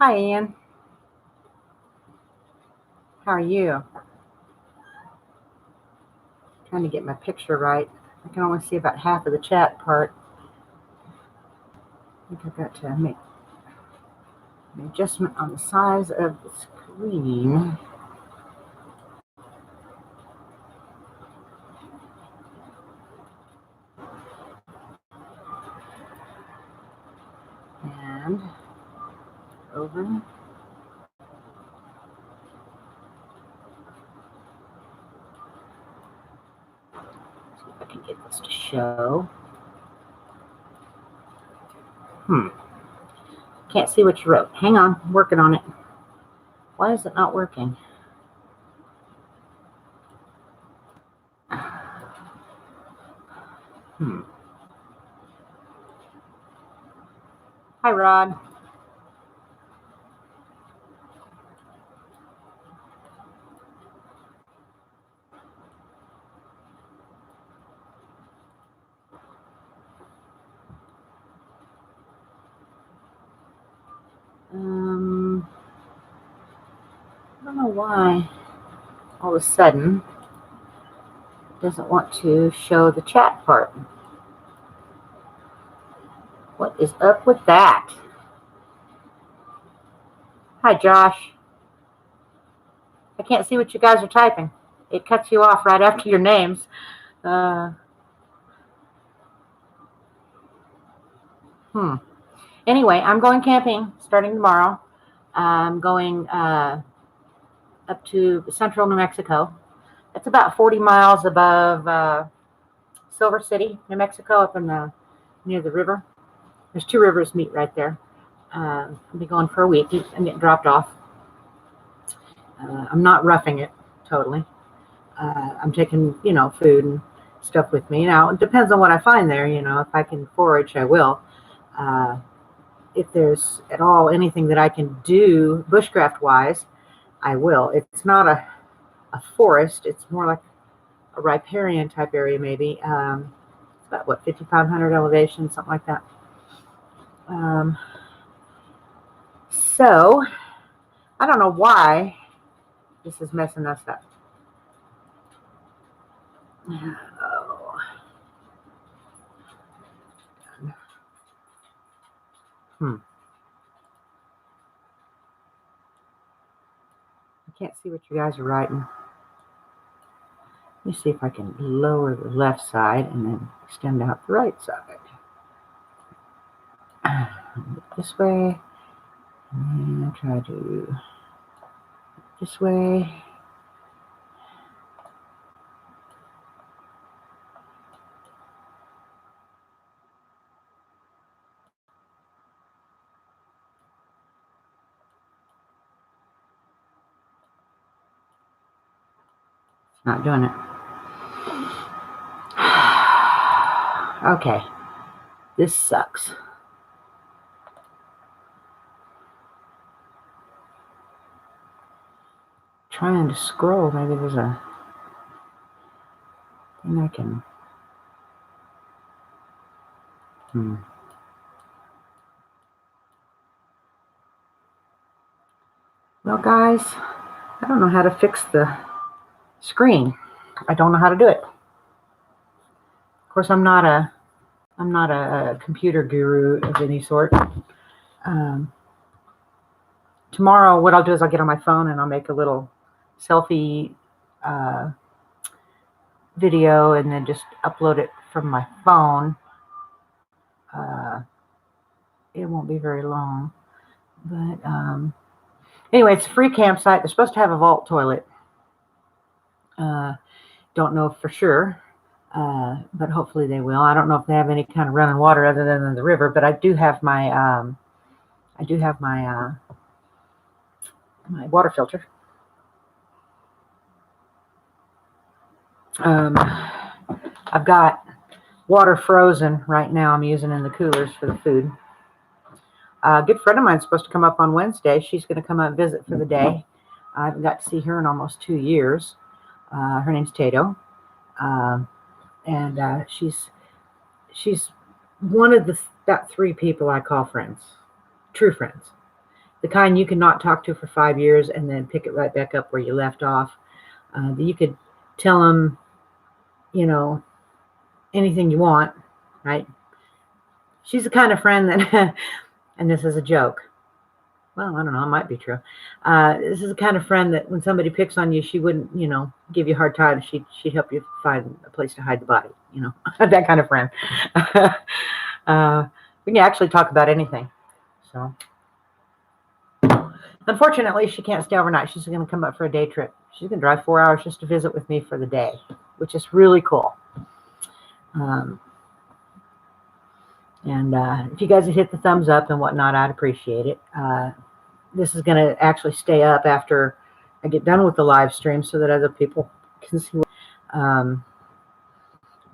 Hi, Ian. How are you? Trying to get my picture right. I can only see about half of the chat part. I think I've got to make an adjustment on the size of the screen. And over. See if I can get this to show. Can't see what you wrote. Hang on, I'm working on it. Why is it not working? Hi, Rod. I don't know why all of a sudden it doesn't want to show the chat part. What is up with that? Hi, Josh. I can't see what you guys are typing. It cuts you off right after your names. Anyway, I'm going camping starting tomorrow. I'm going up to central New Mexico. It's about 40 miles above Silver City, New Mexico, up in near the river. There's two rivers meet right there. I'll be going for a week. I'm getting dropped off. I'm not roughing it totally. I'm taking, food and stuff with me. Now, it depends on what I find there. If I can forage, I will. If there's at all anything that I can do bushcraft-wise, I will. It's not a forest. It's more like a riparian type area, maybe. It's about, 5,500 elevation, something like that. So, I don't know why this is messing us up. I can't see what you guys are writing. Let me see if I can lower the left side and then extend out the right side. This way. And I'll try to this way. It's not doing it. Okay. This sucks. Trying to scroll. Maybe there's a thing I can. Well, guys, I don't know how to fix the screen. I don't know how to do it. Of course, I'm not a computer guru of any sort. Tomorrow, what I'll do is I'll get on my phone and I'll make a little selfie video and then just upload it from my phone. It won't be very long. But anyway, it's a free campsite. They're supposed to have a vault toilet. Don't know for sure, but hopefully they will. I don't know if they have any kind of running water other than the river, but I do have my my water filter. I've got water frozen right now. I'm using in the coolers for the food. A good friend of mine is supposed to come up on Wednesday. She's going to come up and visit for the day. I haven't got to see her in almost 2 years. Her name's Tato, and she's one of the about 3 people I call friends, true friends. the kind you can not talk to for 5 years and then pick it right back up where you left off. You could tell them, anything you want, right? She's the kind of friend that, and this is a joke. Well, I don't know, it might be true. This is the kind of friend that when somebody picks on you, she wouldn't, give you a hard time. She'd help you find a place to hide the body, that kind of friend. We can actually talk about anything. So, unfortunately, she can't stay overnight. She's going to come up for a day trip. She's going to drive 4 hours just to visit with me for the day, which is really cool. And if you guys would hit the thumbs up and whatnot, I'd appreciate it. This is going to actually stay up after I get done with the live stream so that other people can see.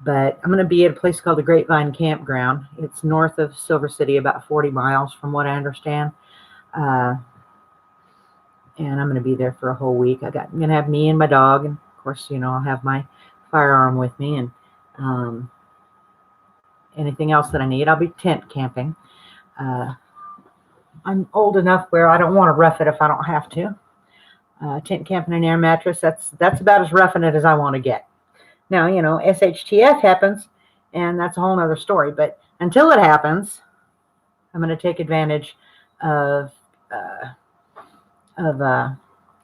But I'm going to be at a place called the Grapevine Campground. It's north of Silver City, about 40 miles from what I understand. And I'm going to be there for a whole week. I'm going to have me and my dog. And of course, I'll have my firearm with me and anything else that I need. I'll be tent camping. I'm old enough where I don't want to rough it if I don't have to. Tent camping and air mattress, that's about as roughing it as I want to get. Now, SHTF happens, and that's a whole other story. But until it happens, I'm going to take advantage of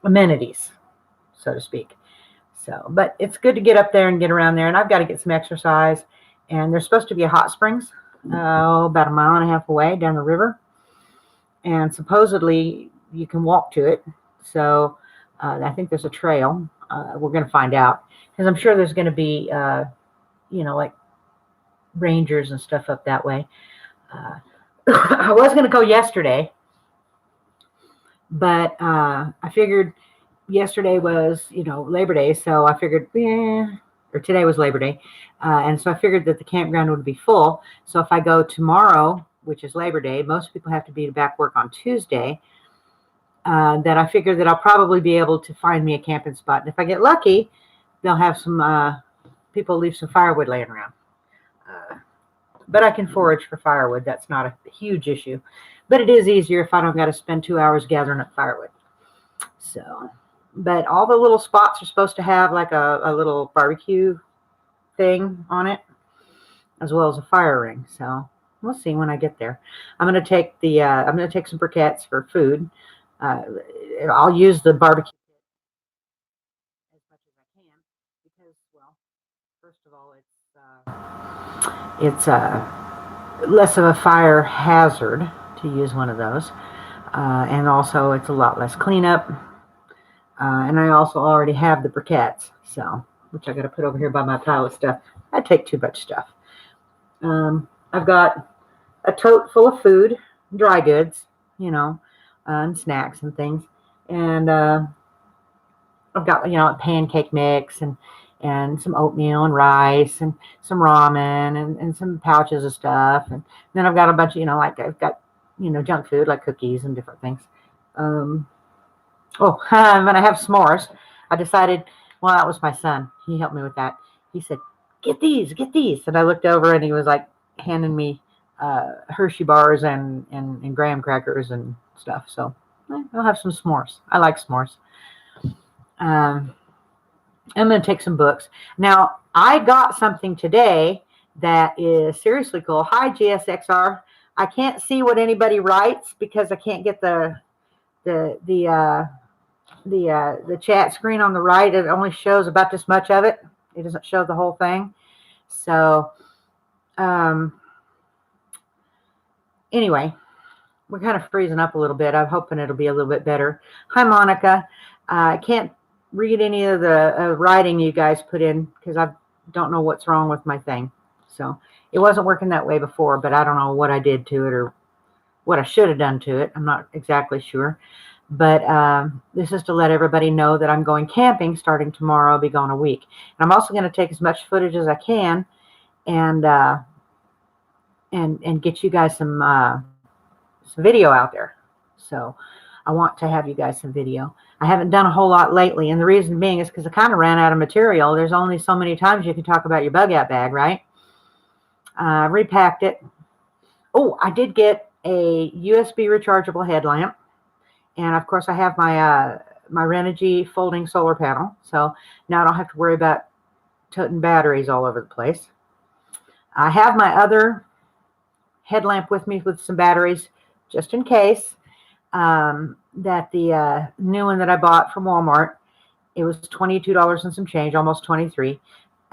amenities, so to speak. So, but it's good to get up there and get around there, and I've got to get some exercise. And there's supposed to be a hot springs about a mile and a half away down the river. And supposedly you can walk to it. So I think there's a trail. We're going to find out. Because I'm sure there's going to be, like rangers and stuff up that way. I was going to go yesterday. But I figured yesterday was, Labor Day. So I figured, or today was Labor Day. And so I figured that the campground would be full. So if I go tomorrow, which is Labor Day, most people have to be back work on Tuesday. That I figured that I'll probably be able to find me a camping spot. And if I get lucky, they'll have some people leave some firewood laying around. But I can forage for firewood. That's not a huge issue. But it is easier if I don't got to spend 2 hours gathering up firewood. So, but all the little spots are supposed to have like a little barbecue thing on it, as well as a fire ring. So we'll see when I get there. I'm going to take some briquettes for food. I'll use the barbecue as much as I can because, well, first of all, it's less of a fire hazard to use one of those, and also it's a lot less cleanup. And I also already have the briquettes, which I got to put over here by my pile of stuff. I take too much stuff. I've got a tote full of food, dry goods, and snacks and things. And I've got, a pancake mix and some oatmeal and rice and some ramen and some pouches of stuff. And then I've got a bunch of, I've got, junk food like cookies and different things. When I have s'mores, I decided, well, that was my son. He helped me with that. He said, get these. And I looked over and he was like handing me Hershey bars and graham crackers and stuff. So I'll have some s'mores. I like s'mores. I'm going to take some books. Now, I got something today that is seriously cool. Hi, GSXR. I can't see what anybody writes because I can't get the chat screen on the right. It only shows about this much of it. It doesn't show the whole thing. So, anyway, we're kind of freezing up a little bit. I'm hoping it'll be a little bit better. Hi, Monica. I can't read any of the writing you guys put in because I don't know what's wrong with my thing. So it wasn't working that way before, but I don't know what I did to it or what I should have done to it. I'm not exactly sure. But this is to let everybody know that I'm going camping starting tomorrow. I'll be gone a week. And I'm also going to take as much footage as I can and get you guys some video out there. So I want to have you guys some video. I haven't done a whole lot lately, and the reason being is because I kind of ran out of material. There's only so many times you can talk about your bug out bag, right? Repacked it. Oh, I did get a USB rechargeable headlamp. And of course I have my my Renogy folding solar panel. So now I don't have to worry about toting batteries all over the place. I have my other headlamp with me with some batteries just in case. That the new one that I bought from Walmart, it was $22 and some change, almost 23.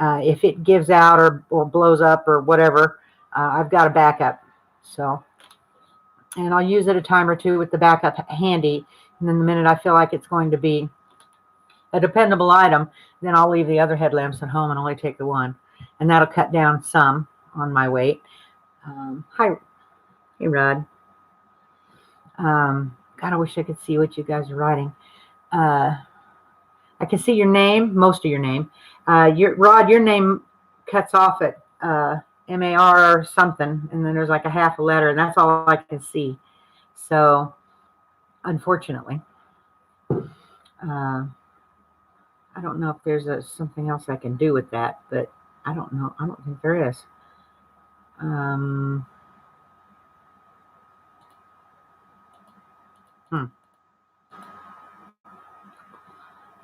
If it gives out or blows up or whatever, I've got a backup. So, and I'll use it a time or two with the backup handy. And then the minute I feel like it's going to be a dependable item, then I'll leave the other headlamps at home and only take the one. And that'll cut down some on my weight. Hi, hey Rod. God, I wish I could see what you guys are writing. I can see your name, most of your name. Rod, your name cuts off at MAR or something, and then there's like a half a letter, and that's all I can see. So, unfortunately, I don't know if there's something else I can do with that, but I don't know. I don't think there is.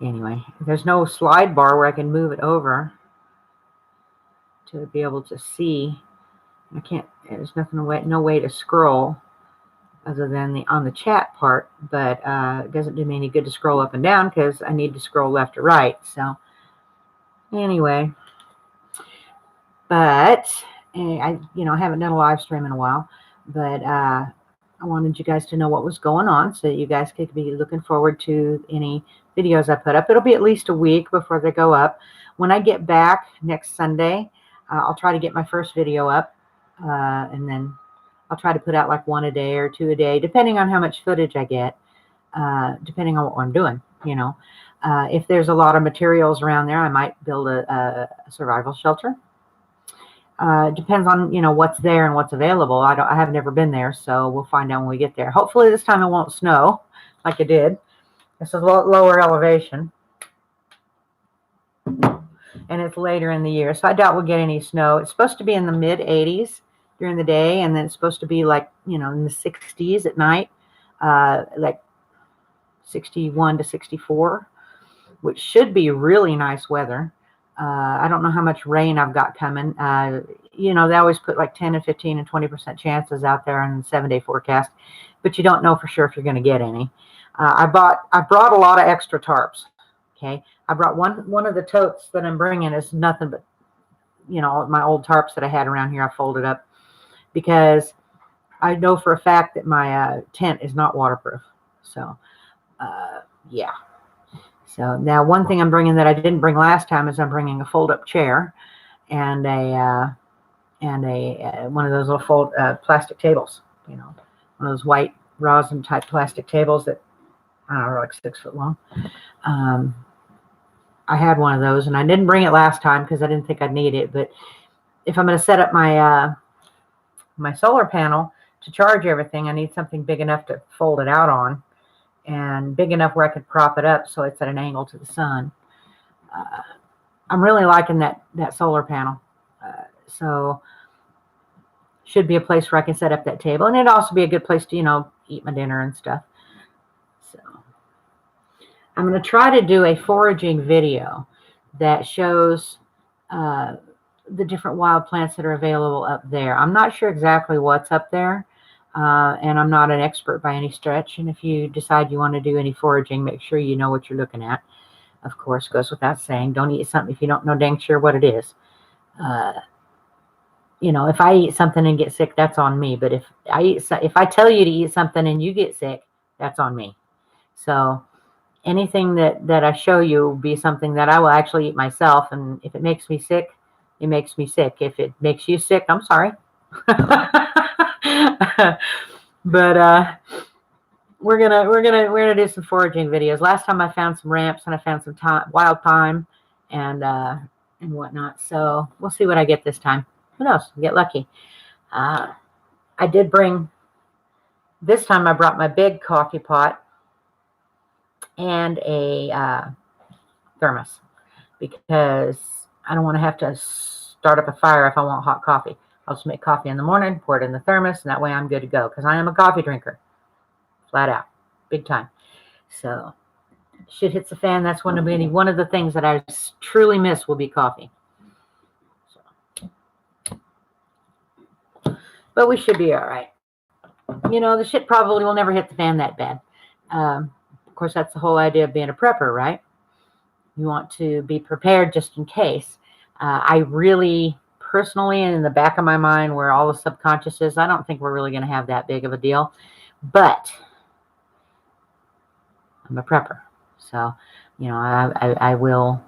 Anyway, there's no slide bar where I can move it over to be able to see. I can't. There's no way to scroll other than on the chat part, but it doesn't do me any good to scroll up and down because I need to scroll left or right. So anyway, but I haven't done a live stream in a while, but I wanted you guys to know what was going on so that you guys could be looking forward to any videos I put up. It'll be at least a week before they go up. When I get back next Sunday, I'll try to get my first video up, and then I'll try to put out like one a day or two a day, depending on how much footage I get, depending on what I'm doing. If there's a lot of materials around there, I might build a survival shelter. Depends on what's there and what's available. I have never been there, so we'll find out when we get there. Hopefully this time it won't snow like it did. This is a lower elevation, and it's later in the year, so I doubt we'll get any snow. It's supposed to be in the mid 80s during the day, and then it's supposed to be like in the 60s at night, like 61 to 64, which should be really nice weather. I don't know how much rain I've got coming. They always put like 10 and 15 and 20% chances out there on the 7-day forecast, but you don't know for sure if you're going to get any. I brought a lot of extra tarps. Okay, I brought one of the totes that I'm bringing is nothing but my old tarps that I had around here. I folded up because I know for a fact that my tent is not waterproof. So yeah. So now one thing I'm bringing that I didn't bring last time is I'm bringing a fold-up chair and one of those little plastic tables. One of those white rosin type plastic tables that I don't know, like 6 foot long. I had one of those, and I didn't bring it last time because I didn't think I'd need it. But if I'm going to set up my my solar panel to charge everything, I need something big enough to fold it out on, and big enough where I could prop it up so it's at an angle to the sun. I'm really liking that solar panel. So should be a place where I can set up that table, and it'd also be a good place to eat my dinner and stuff. So I'm going to try to do a foraging video that shows the different wild plants that are available up there. I'm not sure exactly what's up there, and I'm not an expert by any stretch. And if you decide you want to do any foraging, make sure you know what you're looking at. Of course, goes without saying, don't eat something if you don't know dang sure what it is. If I eat something and get sick, that's on me. But if I tell you to eat something and you get sick, that's on me. So anything that I show you will be something that I will actually eat myself. And if it makes me sick, it makes me sick. If it makes you sick, I'm sorry. But we're gonna do some foraging videos. Last time I found some ramps and I found some wild thyme and whatnot. So we'll see what I get this time. Who knows? Get lucky. I did bring, this time I brought my big coffee pot and a thermos because I don't want to have to start up a fire if I want hot coffee. I'll just make coffee in the morning, pour it in the thermos, and that way I'm good to go because I am a coffee drinker, flat out. big time. So shit hits the fan. That's one of the things that I truly miss will be coffee. So. But we should be all right. The shit probably will never hit the fan that bad. Of course, that's the whole idea of being a prepper, right? You want to be prepared just in case. I really, personally, in the back of my mind, where all the subconscious is, I don't think we're really going to have that big of a deal. But I'm a prepper. So, I will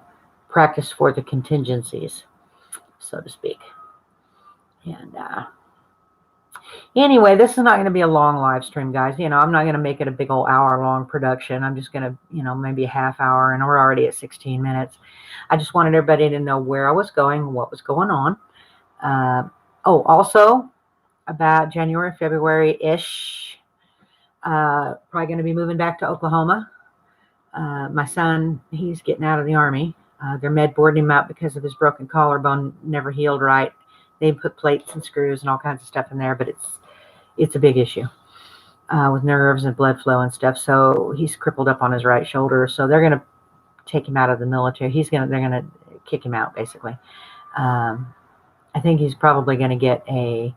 practice for the contingencies, so to speak. And anyway, this is not going to be a long live stream, guys. I'm not going to make it a big old hour-long production. I'm just going to, maybe a half hour, and we're already at 16 minutes. I just wanted everybody to know where I was going, what was going on. Also, about January, February-ish, probably going to be moving back to Oklahoma. My son, he's getting out of the Army. They're med boarding him out because of his broken collarbone, never healed right. They put plates and screws and all kinds of stuff in there, but it's a big issue with nerves and blood flow and stuff. So he's crippled up on his right shoulder. So they're going to take him out of the military. They're going to kick him out, basically. I think he's probably going to get a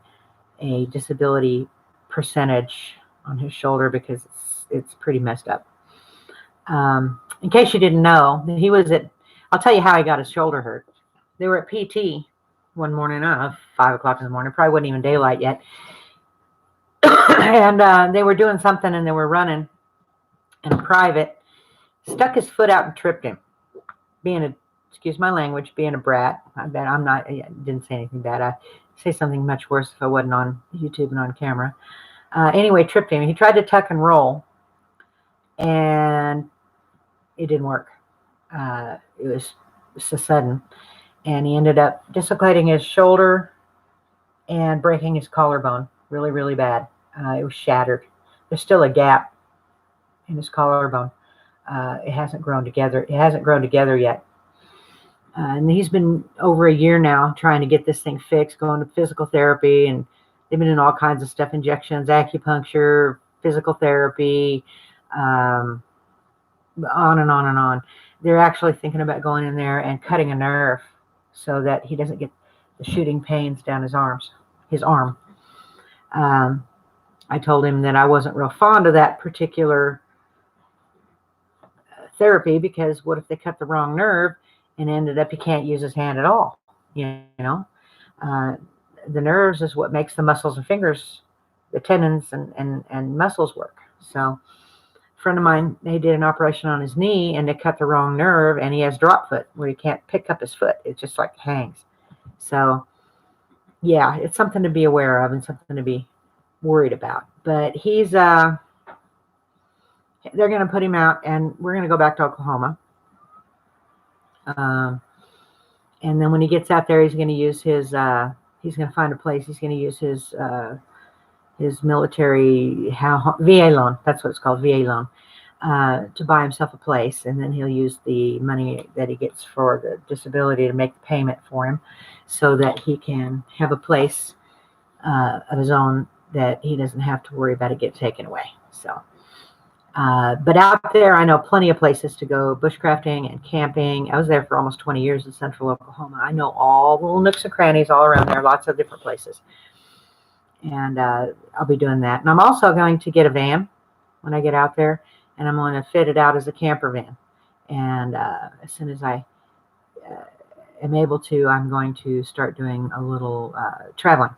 disability percentage on his shoulder because it's pretty messed up. In case you didn't know, I'll tell you how he got his shoulder hurt. They were at PT one morning, 5 o'clock in the morning, probably wasn't even daylight yet. And they were doing something and they were running, and a private stuck his foot out and tripped him. Excuse my language, being a brat. I bet I didn't say anything bad. I'd say something much worse if I wasn't on YouTube and on camera. Anyway, tripped him. He tried to tuck and roll, and it didn't work. It was so sudden. And he ended up dislocating his shoulder and breaking his collarbone really, really bad. It was shattered. There's still a gap in his collarbone. It hasn't grown together. It hasn't grown together yet. And he's been over a year now trying to get this thing fixed, going to physical therapy, and they've been in all kinds of stuff, injections, acupuncture, physical therapy, on and on and on. They're actually thinking about going in there and cutting a nerve so that he doesn't get the shooting pains down his arm. I told him that I wasn't real fond of that particular therapy because what if they cut the wrong nerve and ended up he can't use his hand at all? The nerves is what makes the muscles and fingers, the tendons and muscles work. So a friend of mine, they did an operation on his knee and they cut the wrong nerve, and he has drop foot where he can't pick up his foot. It just like hangs. So yeah, it's something to be aware of and something to be worried about. But they're going to put him out, and we're going to go back to Oklahoma. And then when he gets out there, he's going to use he's going to find a place. He's going to use his military VA loan. That's what it's called, VA loan, to buy himself a place. And then he'll use the money that he gets for the disability to make the payment for him so that he can have a place of his own that he doesn't have to worry about it get taken away. So, but out there, I know plenty of places to go bushcrafting and camping. I was there for almost 20 years in central Oklahoma. I know all the little nooks and crannies all around there, lots of different places. And I'll be doing that. And I'm also going to get a van when I get out there, and I'm going to fit it out as a camper van. And as soon as I am able to, I'm going to start doing a little traveling.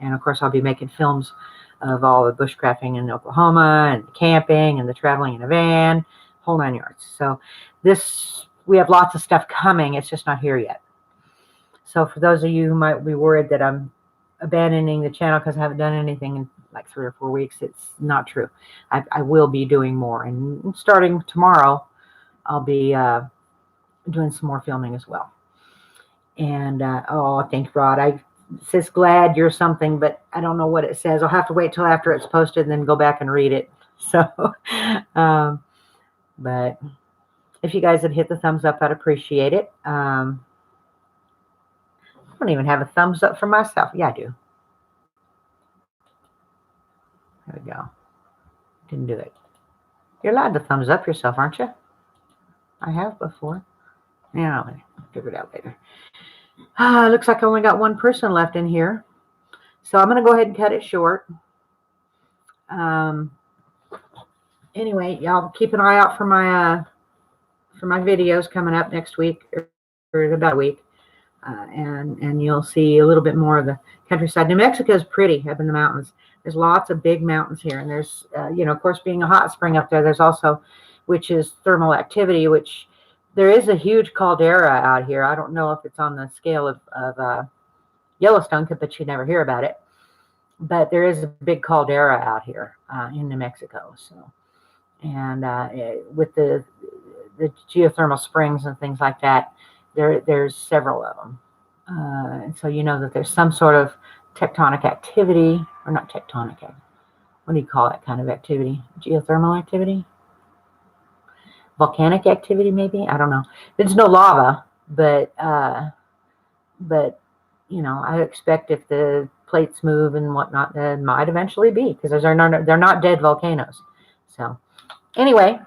And of course, I'll be making films of all the bushcrafting in Oklahoma and camping and the traveling in a van, whole 9 yards. So we have lots of stuff coming. It's just not here yet. So for those of you who might be worried that I'm abandoning the channel because I haven't done anything in like 3 or 4 weeks, it's not true. I will be doing more. And starting tomorrow, I'll be doing some more filming as well. And, thank you, Rod. It says glad you're something, but I don't know what it says. I'll have to wait till after it's posted and then go back and read it. So, but if you guys would hit the thumbs up, I'd appreciate it. I don't even have a thumbs up for myself. Yeah, I do. There we go. Didn't do it. You're allowed to thumbs up yourself, aren't you? I have before. Yeah, I'll figure it out later. Looks like I only got one person left in here. So I'm going to go ahead and cut it short. Anyway, y'all keep an eye out for my videos coming up next week, or in about a week. And you'll see a little bit more of the countryside. New Mexico is pretty up in the mountains. There's lots of big mountains here. And there's, of course, being a hot spring up there, there's also, which is thermal activity, which there is a huge caldera out here. I don't know if it's on the scale of Yellowstone, but you never hear about it. But there is a big caldera out here in New Mexico. So, and with the geothermal springs and things like that, there's several of them. And so you know that there's some sort of tectonic activity, or not tectonic, what do you call that kind of activity? Geothermal activity? Volcanic activity, maybe? I don't know. There's no lava, but I expect if the plates move and whatnot, there might eventually be, because they're not dead volcanoes. So anyway,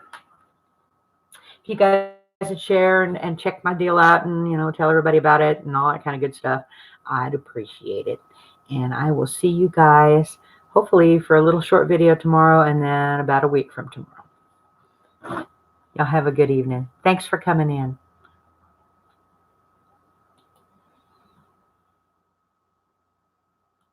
if you guys would share and check my deal out and tell everybody about it and all that kind of good stuff, I'd appreciate it. And I will see you guys hopefully for a little short video tomorrow, and then about a week from tomorrow. Y'all have a good evening. Thanks for coming in.